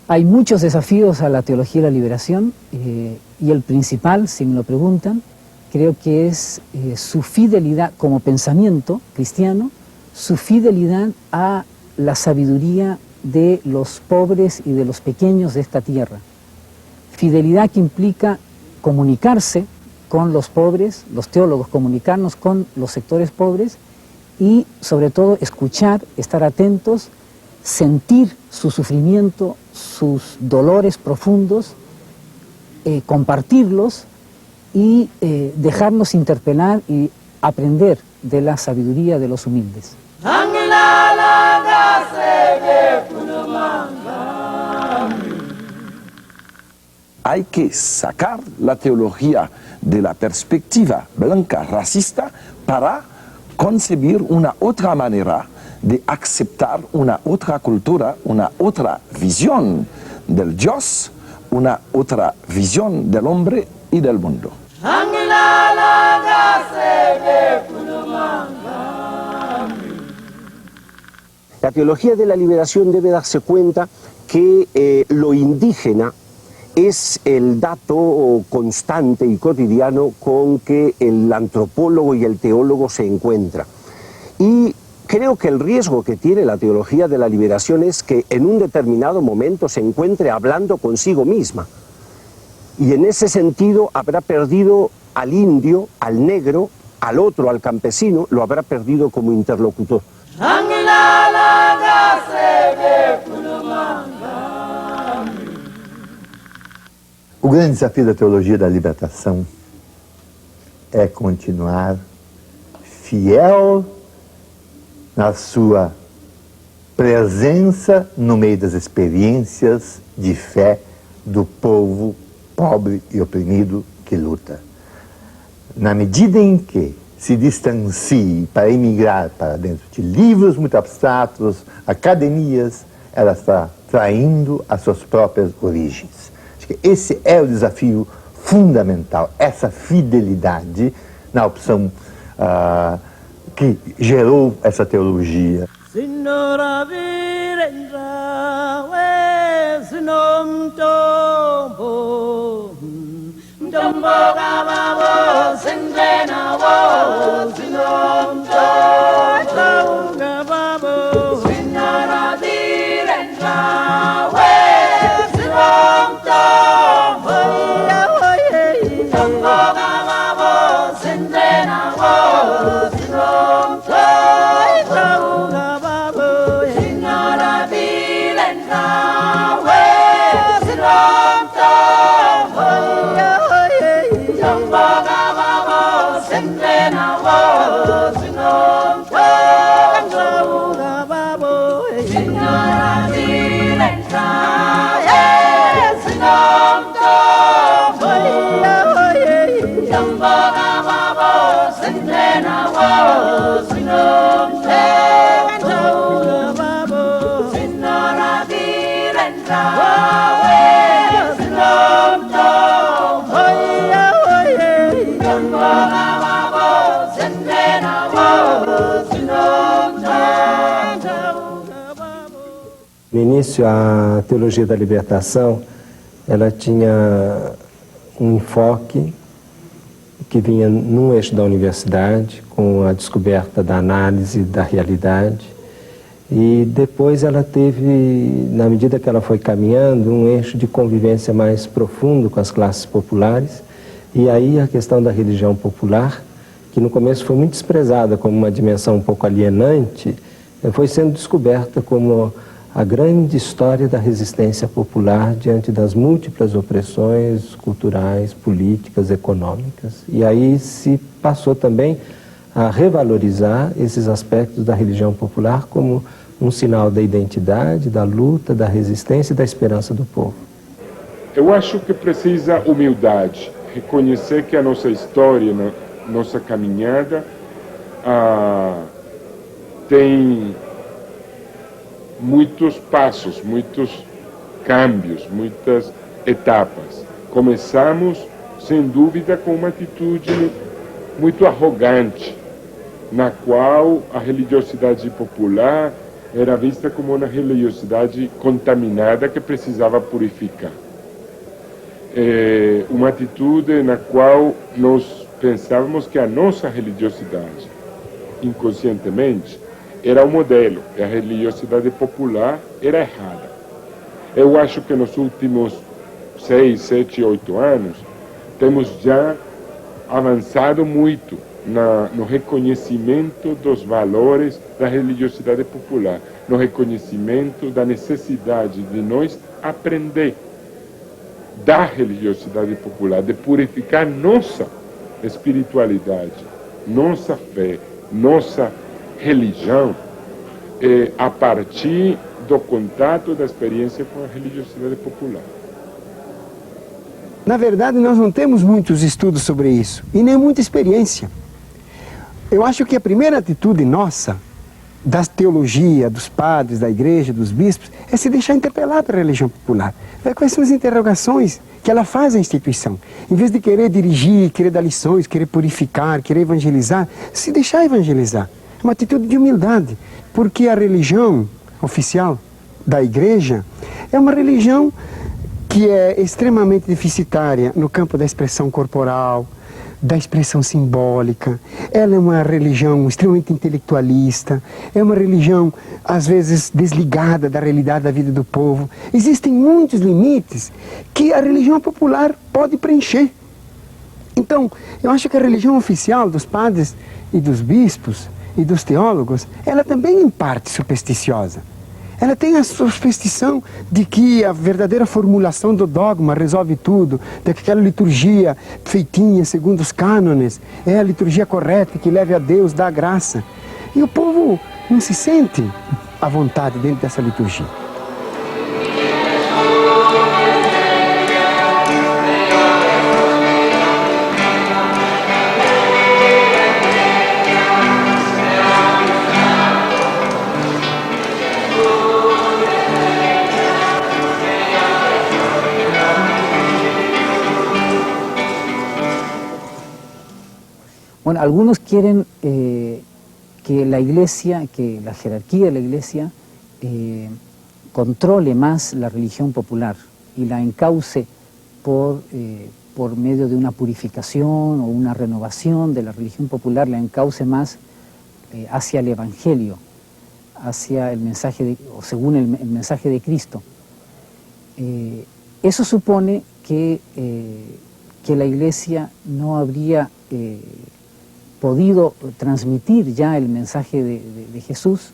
Hay muchos desafíos a la teología de la liberación y el principal, si me lo preguntan, creo que es su fidelidad como pensamiento cristiano, su fidelidad a la sabiduría de los pobres y de los pequeños de esta tierra. Fidelidad que implica comunicarse con los pobres, los teólogos, comunicarnos con los sectores pobres y sobre todo escuchar, estar atentos, sentir su sufrimiento, sus dolores profundos, compartirlos y dejarnos interpelar y aprender de la sabiduría de los humildes. Hay que sacar la teología de la perspectiva blanca racista para concebir una otra manera de aceptar una otra cultura, una otra visión del Dios, una otra visión del hombre y del mundo. La teología de la liberación debe darse cuenta que lo indígena es el dato constante y cotidiano con que el antropólogo y el teólogo se encuentran. Y creo que el riesgo que tiene la teología de la liberación es que en un determinado momento se encuentre hablando consigo misma. Y en ese sentido habrá perdido al indio, al negro, al otro, al campesino, lo habrá perdido como interlocutor. O grande desafio da teologia da libertação é continuar fiel na sua presença no meio das experiências de fé do povo pobre e oprimido que luta. Na medida em que se distancie para emigrar para dentro de livros muito abstratos, academias, ela está traindo as suas próprias origens. Acho que esse é o desafio fundamental, essa fidelidade na opção que gerou essa teologia. No início, a teologia da libertação, ela tinha um enfoque que vinha num eixo da universidade, com a descoberta da análise da realidade, e depois ela teve, na medida que ela foi caminhando, um eixo de convivência mais profundo com as classes populares, e aí a questão da religião popular, que no começo foi muito desprezada como uma dimensão um pouco alienante, foi sendo descoberta como a grande história da resistência popular diante das múltiplas opressões culturais, políticas, econômicas. E aí se passou também a revalorizar esses aspectos da religião popular como um sinal da identidade, da luta, da resistência e da esperança do povo. Eu acho que precisa humildade, reconhecer que a nossa história, nossa caminhada, tem muitos passos, muitos câmbios, muitas etapas. Começamos, sem dúvida, com uma atitude muito arrogante, na qual a religiosidade popular era vista como uma religiosidade contaminada que precisava purificar. Uma atitude na qual nós pensávamos que a nossa religiosidade, inconscientemente, era o modelo, e a religiosidade popular era errada. Eu acho que nos últimos 6, 7, 8 anos, temos já avançado muito no reconhecimento dos valores da religiosidade popular, no reconhecimento da necessidade de nós aprender da religiosidade popular, de purificar nossa espiritualidade, nossa fé, nossa religião, a partir do contato, da experiência com a religiosidade popular. Na verdade, nós não temos muitos estudos sobre isso, e nem muita experiência. Eu acho que a primeira atitude nossa, da teologia, dos padres, da igreja, dos bispos, é se deixar interpelar pela religião popular. Ver quais são as interrogações que ela faz à instituição. Em vez de querer dirigir, querer dar lições, querer purificar, querer evangelizar, se deixar evangelizar. É uma atitude de humildade, porque a religião oficial da igreja é uma religião que é extremamente deficitária no campo da expressão corporal, da expressão simbólica. Ela é uma religião extremamente intelectualista, é uma religião, às vezes, desligada da realidade da vida do povo. Existem muitos limites que a religião popular pode preencher. Então, eu acho que a religião oficial dos padres e dos bispos e dos teólogos, ela também é em parte supersticiosa. Ela tem a superstição de que a verdadeira formulação do dogma resolve tudo, de que aquela liturgia feitinha segundo os cânones é a liturgia correta que leve a Deus, dá a graça. E o povo não se sente à vontade dentro dessa liturgia. Bueno, algunos quieren que la Iglesia, que la jerarquía de la Iglesia controle más la religión popular y la encauce por medio de una purificación o una renovación de la religión popular, la encauce más hacia el Evangelio, hacia el mensaje, o según el mensaje de Cristo. Eso supone que la Iglesia no habría podido transmitir ya el mensaje de Jesús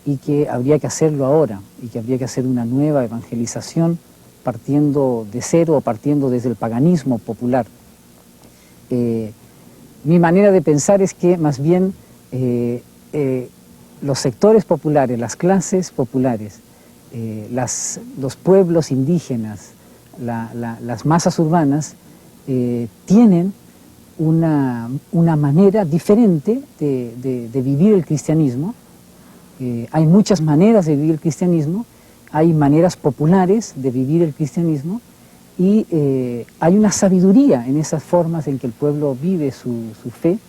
y que habría que hacerlo ahora y que habría que hacer una nueva evangelización partiendo de cero o partiendo desde el paganismo popular. Mi manera de pensar es que más bien los sectores populares, las clases populares, los pueblos indígenas, las masas urbanas tienen una manera diferente de vivir el cristianismo. Hay muchas maneras de vivir el cristianismo, hay maneras populares de vivir el cristianismo y hay una sabiduría en esas formas en que el pueblo vive su fe,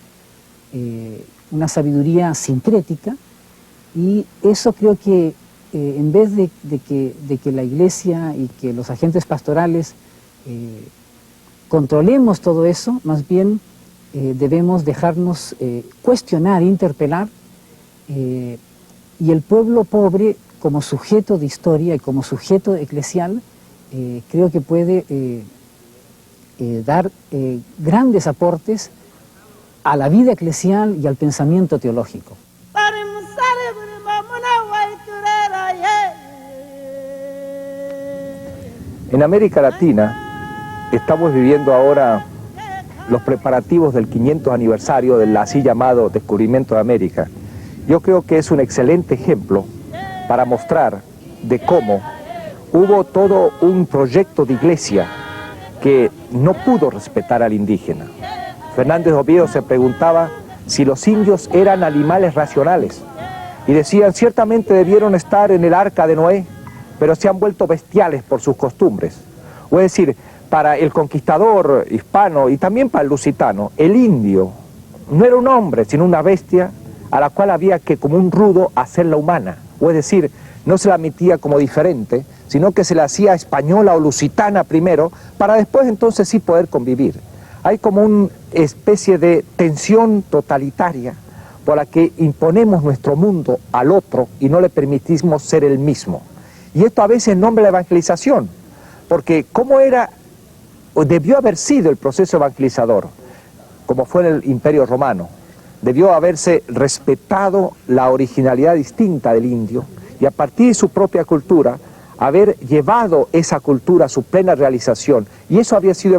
una sabiduría sincrética, y eso creo que en vez de que la Iglesia y que los agentes pastorales controlemos todo eso, más bien debemos dejarnos cuestionar, interpelar, y el pueblo pobre como sujeto de historia y como sujeto eclesial creo que puede dar grandes aportes a la vida eclesial y al pensamiento teológico. En América Latina estamos viviendo ahora los preparativos del 500 aniversario del así llamado Descubrimiento de América. Yo creo que es un excelente ejemplo para mostrar de cómo hubo todo un proyecto de iglesia que no pudo respetar al indígena. Fernández Oviedo se preguntaba si los indios eran animales racionales y decían ciertamente debieron estar en el arca de Noé, pero se han vuelto bestiales por sus costumbres. O es decir, para el conquistador hispano y también para el lusitano, el indio no era un hombre, sino una bestia a la cual había que, como un rudo, hacerla humana. o es decir, no se la admitía como diferente, sino que se la hacía española o lusitana primero, para después entonces sí poder convivir. Hay como una especie de tensión totalitaria por la que imponemos nuestro mundo al otro y no le permitimos ser el mismo. Y esto a veces en nombre de la evangelización, porque ¿cómo era o debió haber sido el proceso evangelizador, como fue en el Imperio Romano? Debió haberse respetado la originalidad distinta del indio y a partir de su propia cultura haber llevado esa cultura a su plena realización, y eso había sido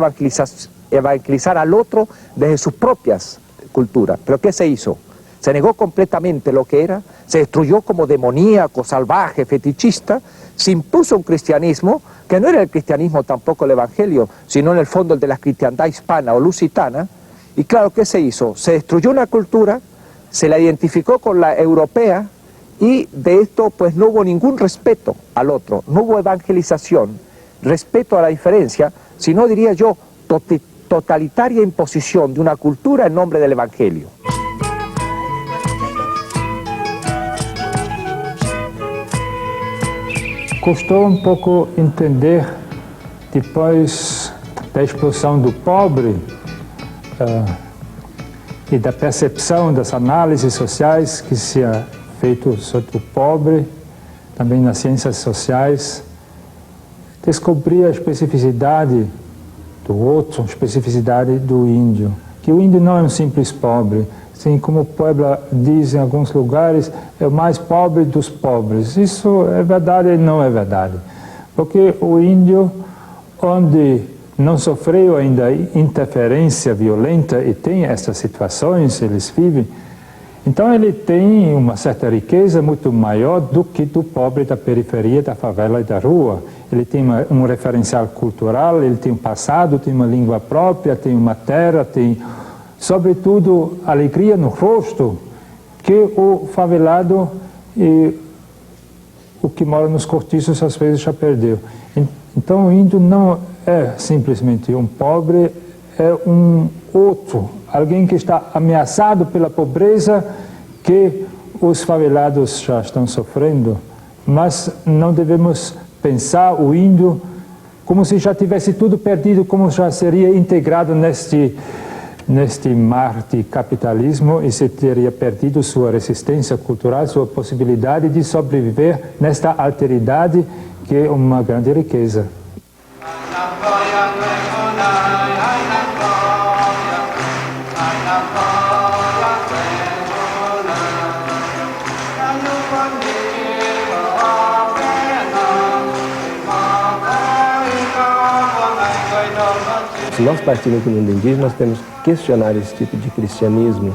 evangelizar al otro desde sus propias culturas. ¿Pero qué se hizo? Se negó completamente lo que era, se destruyó como demoníaco, salvaje, fetichista, se impuso un cristianismo que no era el cristianismo tampoco el evangelio, sino en el fondo el de la cristiandad hispana o lusitana. Y claro, ¿qué se hizo? Se destruyó una cultura, se la identificó con la europea, y de esto pues no hubo ningún respeto al otro, no hubo evangelización, respeto a la diferencia, sino diría yo, totalitaria imposición de una cultura en nombre del evangelio. Custou um pouco entender, depois da expulsão do pobre e da percepção das análises sociais que se ha feito sobre o pobre, também nas ciências sociais, descobrir a especificidade do outro, a especificidade do índio, que o índio não é um simples pobre, assim como o Puebla diz em alguns lugares, é o mais pobre dos pobres. Isso é verdade e não é verdade, porque o índio, onde não sofreu ainda interferência violenta e tem essas situações, eles vivem, então ele tem uma certa riqueza muito maior do que do pobre da periferia, da favela e da rua. Ele tem um referencial cultural, ele tem um passado, tem uma língua própria, tem uma terra, tem, sobretudo, alegria no rosto que o favelado e o que mora nos cortiços às vezes já perdeu. Então o índio não é simplesmente um pobre, é um outro, alguém que está ameaçado pela pobreza que os favelados já estão sofrendo, mas não devemos pensar o índio como se já tivesse tudo perdido, como já seria integrado neste mar de capitalismo e se teria perdido sua resistência cultural, sua possibilidade de sobreviver nesta alteridade que é uma grande riqueza. Se nós partimos do mundo indígena, nós temos que questionar esse tipo de cristianismo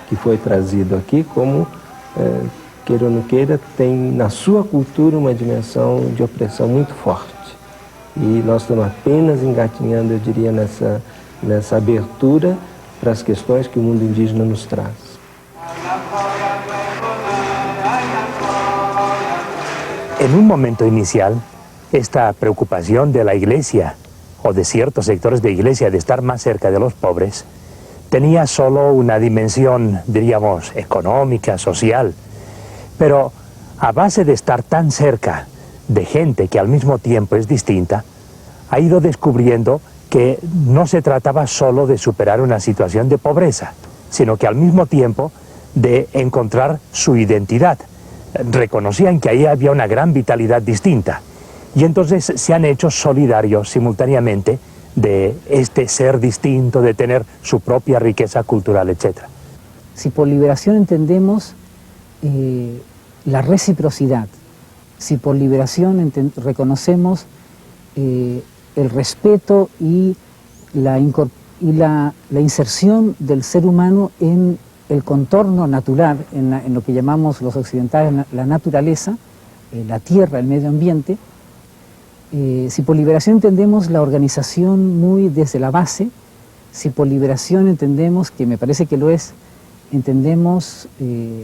que foi trazido aqui, como, queira ou não queira, tem na sua cultura uma dimensão de opressão muito forte. E nós estamos apenas engatinhando, eu diria, nessa abertura para as questões que o mundo indígena nos traz. En un momento inicial, esta preocupación de la Iglesia o de ciertos sectores de Iglesia de estar más cerca de los pobres tenía solo una dimensión, diríamos, económica, social, pero a base de estar tan cerca de gente que al mismo tiempo es distinta, ha ido descubriendo que no se trataba solo de superar una situación de pobreza, sino que al mismo tiempo de encontrar su identidad. Reconocían que ahí había una gran vitalidad distinta y entonces se han hecho solidarios simultáneamente de este ser distinto, de tener su propia riqueza cultural, etc. Si por liberación entendemos la reciprocidad, si por liberación reconocemos el respeto y la inserción del ser humano en el contorno natural, en lo que llamamos los occidentales la naturaleza, la tierra, el medio ambiente, si por liberación entendemos la organización muy desde la base, si por liberación entendemos, que me parece que lo es, entendemos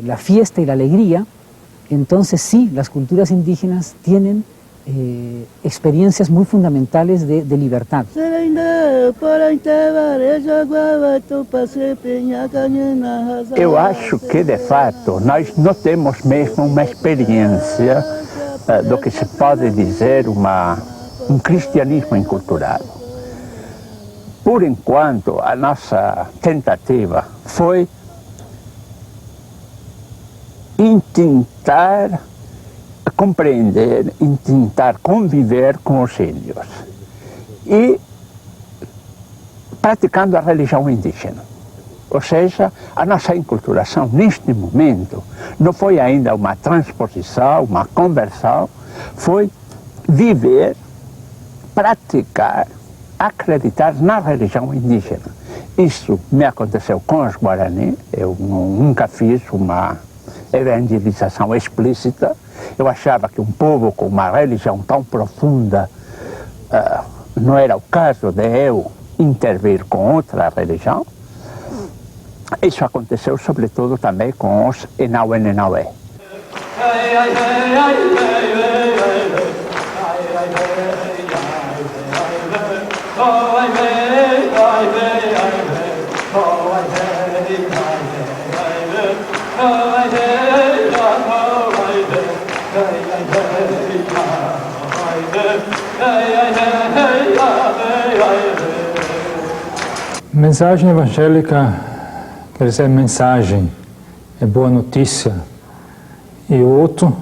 la fiesta y la alegría, entonces sí, las culturas indígenas tienen experiencias muy fundamentales de libertad. Eu acho que, de fato, nós não temos mesmo uma experiência do que se pode dizer um cristianismo enculturado. Por enquanto, a nossa tentativa foi tentar compreender, tentar conviver com os índios e praticando a religião indígena. Ou seja, a nossa enculturação neste momento não foi ainda uma transposição, uma conversão, foi viver, praticar, acreditar na religião indígena. Isso me aconteceu com os Guarani, eu nunca fiz uma evangelização explícita. Eu achava que um povo com uma religião tão profunda não era o caso de eu intervir com outra religião. Isso aconteceu sobretudo também com os Enaué. Mensagem evangélica quer dizer mensagem, é boa notícia. E o outro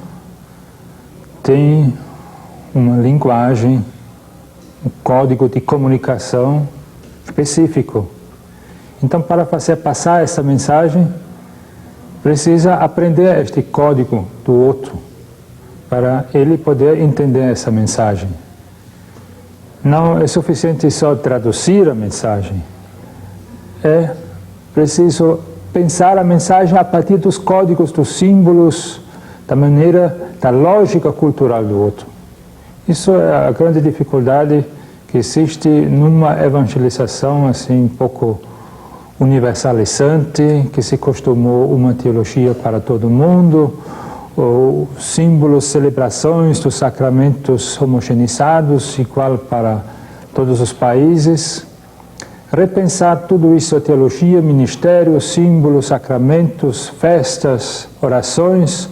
tem uma linguagem, um código de comunicação específico. Então, para fazer passar essa mensagem, precisa aprender este código do outro, para ele poder entender essa mensagem. Não é suficiente só traduzir a mensagem. É preciso pensar a mensagem a partir dos códigos, dos símbolos, da maneira, da lógica cultural do outro. Isso é a grande dificuldade que existe numa evangelização assim um pouco universalizante, que se costumou uma teologia para todo mundo, ou símbolos, celebrações dos sacramentos homogeneizados, igual para todos os países. Repensar tudo isso, a teologia, ministério, símbolos, sacramentos, festas, orações,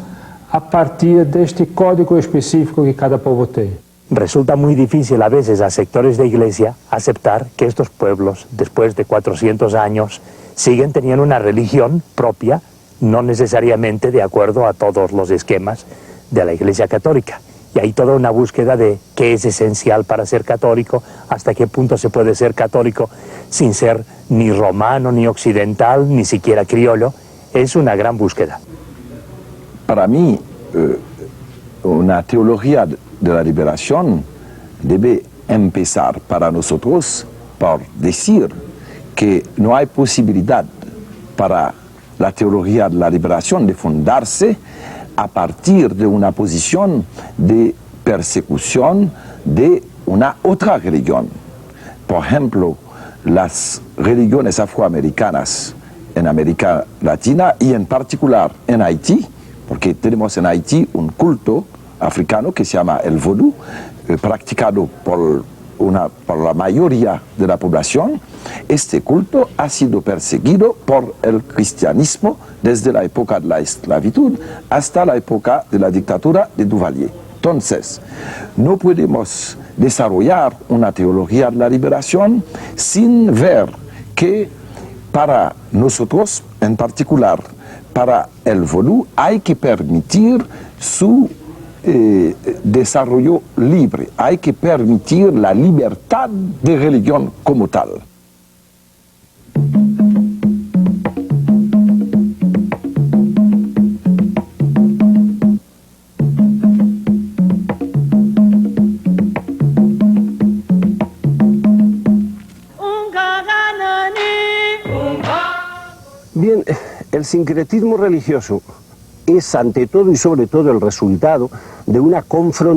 a partir deste código específico que cada povo tem. Resulta muy difícil a veces a sectores de iglesia aceptar que estos pueblos, después de 400 años, siguen teniendo una religión propia, no necesariamente de acuerdo a todos los esquemas de la Iglesia Católica. Y hay toda una búsqueda de qué es esencial para ser católico, hasta qué punto se puede ser católico sin ser ni romano, ni occidental, ni siquiera criollo. Es una gran búsqueda. Para mí, una teología de la liberación debe empezar para nosotros por decir que no hay posibilidad para la teología de la liberación de fundarse a partir de una posición de persecución de una otra religión. Por ejemplo, las religiones afroamericanas en América Latina y en particular en Haití, porque tenemos en Haití un culto africano que se llama el vodú, practicado por la mayoría de la población. Este culto ha sido perseguido por el cristianismo desde la época de la esclavitud hasta la época de la dictadura de Duvalier. Entonces, no podemos desarrollar una teología de la liberación sin ver que para nosotros, en particular para el vodú, hay que permitir su desarrollo libre, hay que permitir la libertad de religión como tal. Bien, el sincretismo religioso es ante todo y sobre todo el resultado de una confrontación